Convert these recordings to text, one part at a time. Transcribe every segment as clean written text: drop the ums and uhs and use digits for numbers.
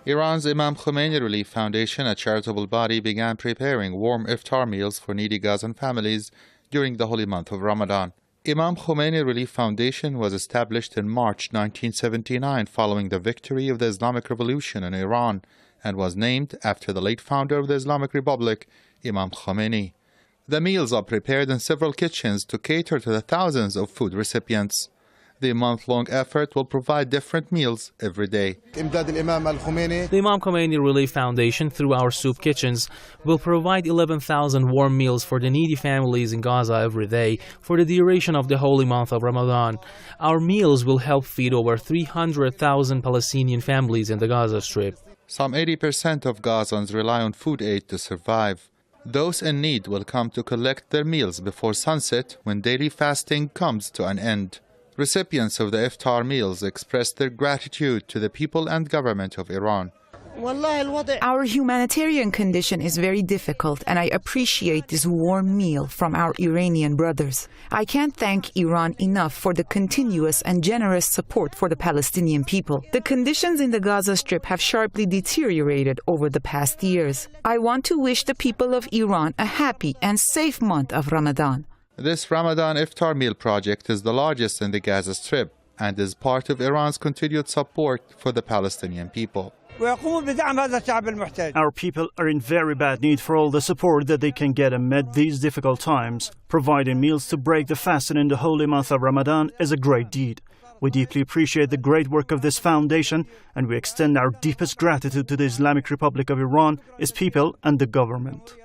Iran's Imam Khomeini Relief Foundation, a charitable body, began preparing warm iftar meals for needy Gazan families during the holy month of Ramadan. Imam Khomeini Relief Foundation was established in March 1979 following the victory of the Islamic Revolution in Iran and was named after the late founder of the Islamic Republic, Imam Khomeini. The meals are prepared in several kitchens to cater to the thousands of food recipients. The month-long effort will provide different meals every day. The Imam Khomeini Relief Foundation, through our soup kitchens, will provide 11,000 warm meals for the needy families in Gaza every day for the duration of the holy month of Ramadan. Our meals will help feed over 300,000 Palestinian families in the Gaza Strip. Some 80% of Gazans rely on food aid to survive. Those in need will come to collect their meals before sunset when daily fasting comes to an end. Recipients of the iftar meals expressed their gratitude to the people and government of Iran. Our humanitarian condition is very difficult, and I appreciate this warm meal from our Iranian brothers. I can't thank Iran enough for the continuous and generous support for the Palestinian people. The conditions in the Gaza Strip have sharply deteriorated over the past years. I want to wish the people of Iran a happy and safe month of Ramadan. This Ramadan iftar meal project is the largest in the Gaza Strip and is part of Iran's continued support for the Palestinian people. Our people are in very bad need for all the support that they can get amid these difficult times. Providing meals to break the fast in the holy month of Ramadan is a great deed. We deeply appreciate the great work of this foundation, and we extend our deepest gratitude to the Islamic Republic of Iran, its people and the government.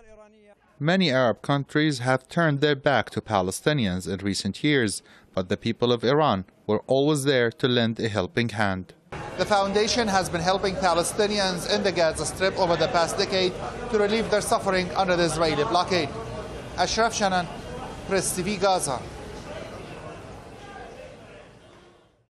Many Arab countries have turned their back to Palestinians in recent years, but the people of Iran were always there to lend a helping hand. The foundation has been helping Palestinians in the Gaza Strip over the past decade to relieve their suffering under the Israeli blockade. Ashraf Shanan, Press TV, Gaza.